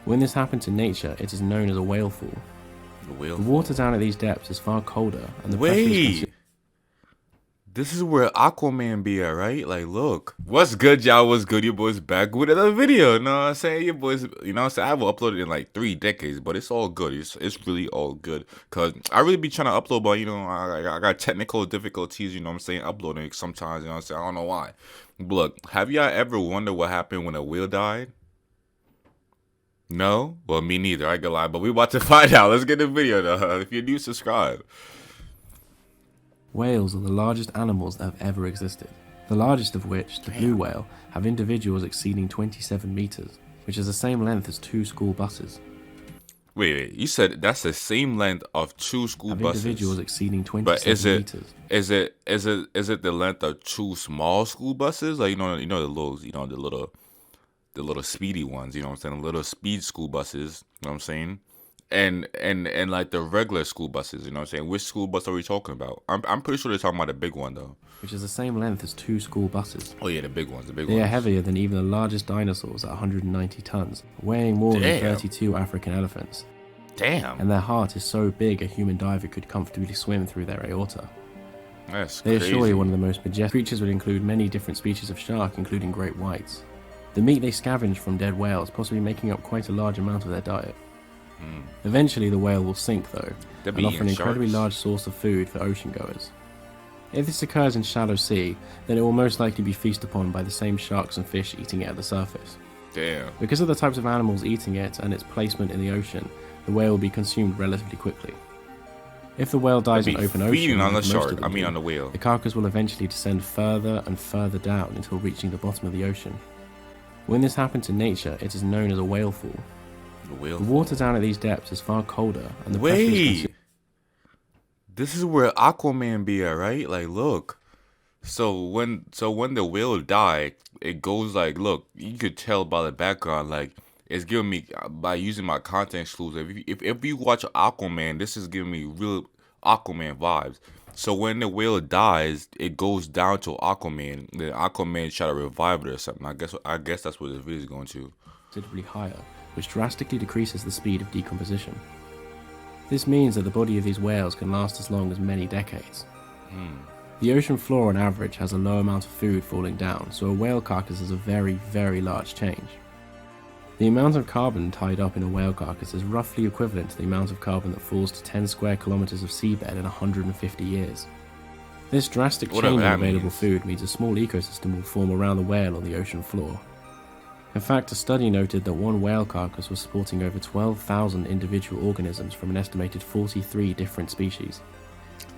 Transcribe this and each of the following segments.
When this happens in nature, it is known as a whale fall. The water down at these depths is far colder, and the pressure is this is where Aquaman be at, right? Like, look. What's good, y'all? What's good? Your boys back with another video. You know what I'm saying? Your boys, you know what I'm saying? I haven't uploaded in like 3 decades, but it's all good. It's really all good. Because I really be trying to upload, but, you know, I got technical difficulties, you know what I'm saying? Uploading sometimes, you know what I'm saying? I don't know why. But look, have y'all ever wondered what happened when a whale died? No? Well, me neither. I ain't gonna lie. But we about to find out. Let's get the video, though. If you're new, subscribe. Whales are the largest animals that have ever existed. The largest of which, the blue whale, have individuals exceeding 27 meters, which is the same length as 2 school buses. Wait, you said that's the same length of 2 school buses? Individuals exceeding 27 meters. Is it the length of 2 small school buses? Like, the little speedy ones, you know what I'm saying? The little speed school buses, you know what I'm saying? And like the regular school buses, you know what I'm saying? Which school bus are we talking about? I'm pretty sure they're talking about the big one though. Which is the same length as 2 school buses. Oh yeah, the big ones, They are heavier than even the largest dinosaurs at 190 tons, weighing more than 32 African elephants. Damn. And their heart is so big a human diver could comfortably swim through their aorta. That's they crazy. are surely one of the most majestic creatures. Would include many different species of shark, including great whites. The meat they scavenge from dead whales, possibly making up quite a large amount of their diet. Eventually the whale will sink though, and offer an incredibly large source of food for ocean goers. If this occurs in shallow sea, then it will most likely be feasted upon by the same sharks and fish eating it at the surface. Damn. Because of the types of animals eating it and its placement in the ocean, the whale will be consumed relatively quickly. If the whale dies in open ocean, on the shark, on the whale, the carcass will eventually descend further and further down until reaching the bottom of the ocean. When this happens in nature, it is known as a whale fall. The water down at these depths is far colder, and the pressure is this is where Aquaman be at, right? Like, look. So when the whale died, it goes like, look, you could tell by the background, like, it's giving me, by using my context clues, if you watch Aquaman, this is giving me real Aquaman vibes. So when the whale dies, it goes down to Aquaman. Then Aquaman try to revive it or something. I guess that's what this video is going to. Considerably higher, which drastically decreases the speed of decomposition. This means that the body of these whales can last as long as many decades. The ocean floor on average has a low amount of food falling down, so a whale carcass is a very, very large change. The amount of carbon tied up in a whale carcass is roughly equivalent to the amount of carbon that falls to 10 square kilometers of seabed in 150 years. This drastic change in available food means a small ecosystem will form around the whale on the ocean floor. In fact, a study noted that one whale carcass was supporting over 12,000 individual organisms from an estimated 43 different species.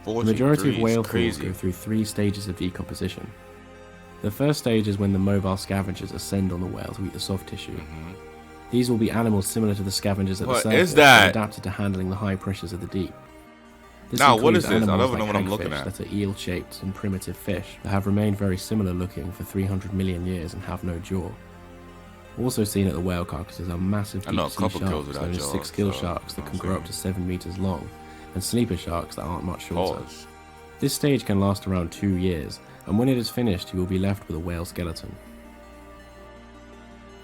The majority of whale falls go through 3 stages of decomposition. The first stage is when the mobile scavengers ascend on the whale to eat the soft tissue. These will be animals similar to the scavengers at the surface, adapted to handling the high pressures of the deep. Now, what is this? I don't know what I'm looking at. That are eel-shaped and primitive fish that have remained very similar looking for 300 million years and have no jaw. Also seen at the whale carcasses are massive deep-sea sharks, known as 6-gill sharks that can grow up to 7 meters long, and sleeper sharks that aren't much shorter. This stage can last around 2 years, and when it is finished, you will be left with a whale skeleton.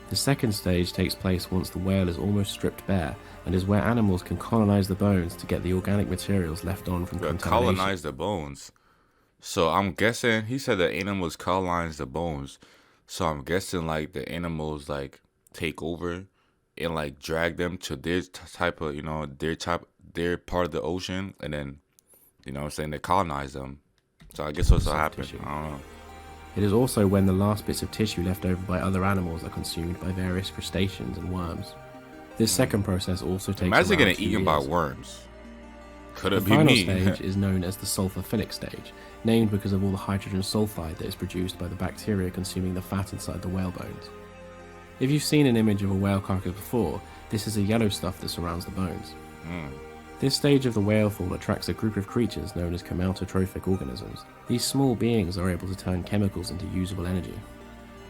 The second stage takes place once the whale is almost stripped bare, and is where animals can colonize the bones to get the organic materials left on from contamination. Colonize the bones. So I'm guessing he said the animals colonize the bones. So I'm guessing like the animals like take over and like drag them to their type of, their part of the ocean, and then, you know what I'm saying, they colonize them. So I guess what's happening. I don't know. It is also when the last bits of tissue left over by other animals are consumed by various crustaceans and worms. This second process also takes around 2 years. Imagine getting eaten by worms. Could it be me? The final stage is known as the sulfophilic stage, named because of all the hydrogen sulfide that is produced by the bacteria consuming the fat inside the whale bones. If you've seen an image of a whale carcass before, this is the yellow stuff that surrounds the bones. This stage of the whale fall attracts a group of creatures known as chromatotrophic organisms. These small beings are able to turn chemicals into usable energy.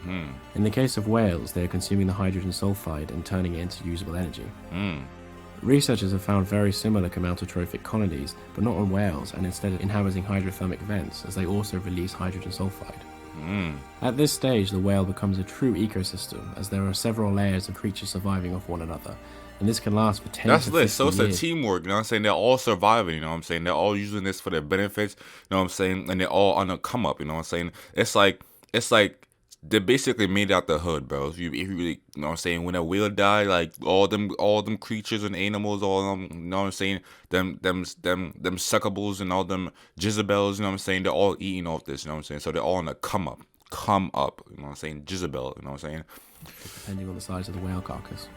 In the case of whales, they are consuming the hydrogen sulfide and turning it into usable energy. Researchers have found very similar chromatotrophic colonies, but not on whales, and instead inhabiting hydrothermic vents, as they also release hydrogen sulfide. At this stage, the whale becomes a true ecosystem, as there are several layers of creatures surviving off one another, and this can last for 10 That's to lit. 50 So it's a years. teamwork, you know what I'm saying? They're all surviving, you know what I'm saying? They're all using this for their benefits, you know what I'm saying? And they're all on a come up, you know what I'm saying? It's like they basically made out the hood, bro. If you really, you know what I'm saying? When a whale die, like all them creatures and animals, all them, you know what I'm saying? Them suckables and all them Jezebels, you know what I'm saying? They're all eating off this, you know what I'm saying? So they're all on a come up, you know what I'm saying? Jezebel, you know what I'm saying? Depending on the size of the whale carcass.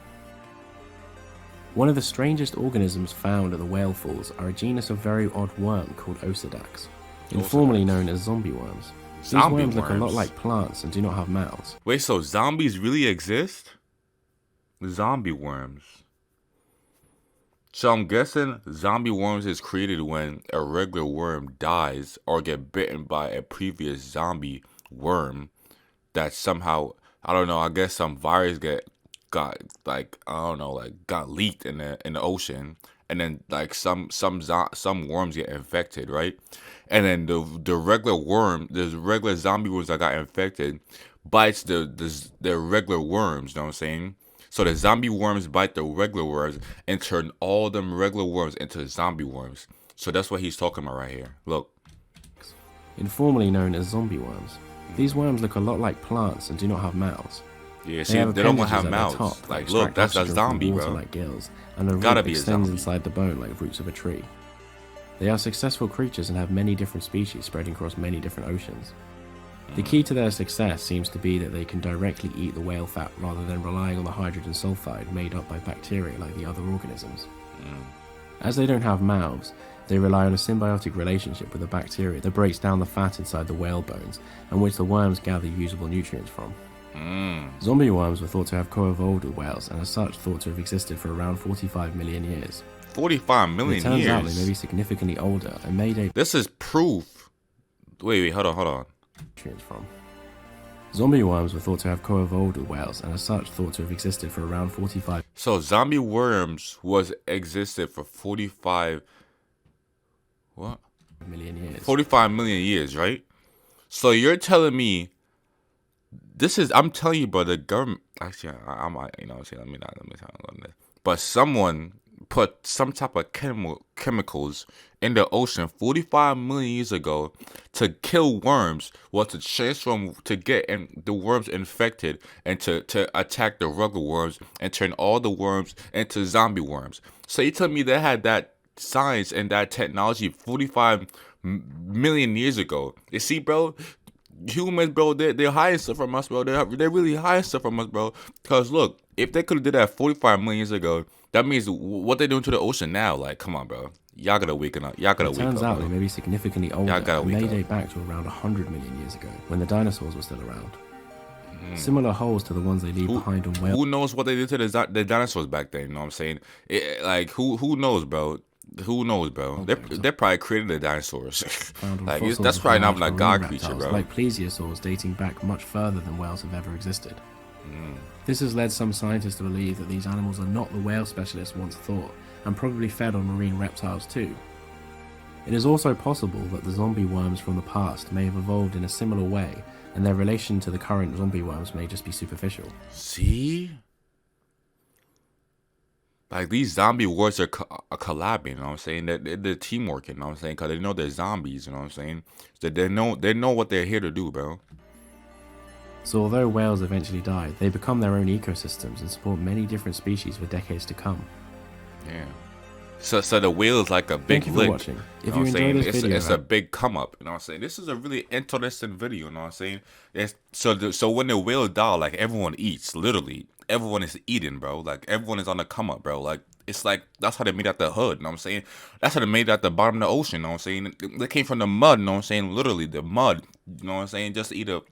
One of the strangest organisms found at the whale falls are a genus of very odd worm called Osedax, informally known as zombie worms. These Zombie worms look a lot worms? like plants and do not have mouths. Wait, so zombies really exist? Zombie worms. So I'm guessing zombie worms is created when a regular worm dies or get bitten by a previous zombie worm that somehow, I don't know, I guess some virus got like, I don't know, like got leaked in the ocean, and then like some worms get infected, right? And then the regular zombie worms that got infected bites the regular worms, you know what I'm saying? So the zombie worms bite the regular worms and turn all them regular worms into zombie worms. So that's what he's talking about right here. Look. Informally known as zombie worms. These worms look a lot like plants and do not have mouths. Yeah, see, they don't want to have mouths. Like, look, that's a zombie, bro. Like gills, and a Gotta root be a extends zombie. inside the bone like roots of a tree. They are successful creatures and have many different species spreading across many different oceans. The key to their success seems to be that they can directly eat the whale fat rather than relying on the hydrogen sulfide made up by bacteria like the other organisms. As they don't have mouths, they rely on a symbiotic relationship with the bacteria that breaks down the fat inside the whale bones and which the worms gather usable nutrients from. Zombie worms were thought to have co-evolved with whales and as such thought to have existed for around 45 million years. 45 It million turns out they years. may be significantly older and may date This is proof. Wait, hold on. nutrients from. Zombie worms were thought to have co-evolved with whales and as such thought to have existed for around 45 So zombie worms existed for 45 million years. 45 million years, right? So you're telling me I'm telling you, bro, the government actually I might, you know what I'm saying, let me talk about this. But someone put some type of chemicals in the ocean 45 million years ago to kill worms, to transform, to get the worms infected and to attack the regular worms and turn all the worms into zombie worms. So you tell me they had that science and that technology 45 million years ago. You see, bro, humans, bro, they're hiding stuff from us, bro. They're really hiding stuff from us, bro. Because look, if they could have did that 45 million years ago, that means what they're doing to the ocean now. Like, come on, bro. Y'all gotta wake up. Y'all gotta It wake up. turns out bro. they may be significantly older gotta and wake may up. date back to around 100 million years ago, when the dinosaurs were still around. Similar holes to the ones they leave behind on whales. Who knows what they did to the dinosaurs back then? You know what I'm saying? Like, who knows, bro? Who knows, bro? They probably created the dinosaurs. Found on Like, fossils that's of probably not large a god marine creature, reptiles, bro. like plesiosaurs dating back much further than whales have ever existed. This has led some scientists to believe that these animals are not the whale specialists once thought, and probably fed on marine reptiles too. It is also possible that the zombie worms from the past may have evolved in a similar way, and their relation to the current zombie worms may just be superficial. See? Like, these zombie wars are collabing, you know what I'm saying? They're teamwork, you know what I'm saying? Because they know they're zombies, you know what I'm saying? They know what they're here to do, bro. So although whales eventually die, they become their own ecosystems and support many different species for decades to come. Yeah. So the whale is like a big Thank you for lick. watching. If You know you what I'm saying? enjoyed this video, It's a big come up. You know what I'm saying? This is a really interesting video. You know what I'm saying? So when the whale die, like, everyone eats. Literally, everyone is eating, bro. Like, everyone is on the come up, bro. Like, it's like that's how they made out the hood. You know what I'm saying? That's how they made out the bottom of the ocean. You know what I'm saying? They came from the mud. You know what I'm saying? Literally, the mud. You know what I'm saying? Just to eat a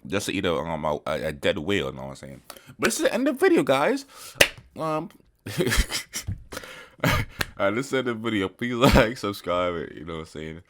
dead whale. You know what I'm saying? But this is the end of the video, guys. Alright, let's end the video. Please like, subscribe, you know what I'm saying?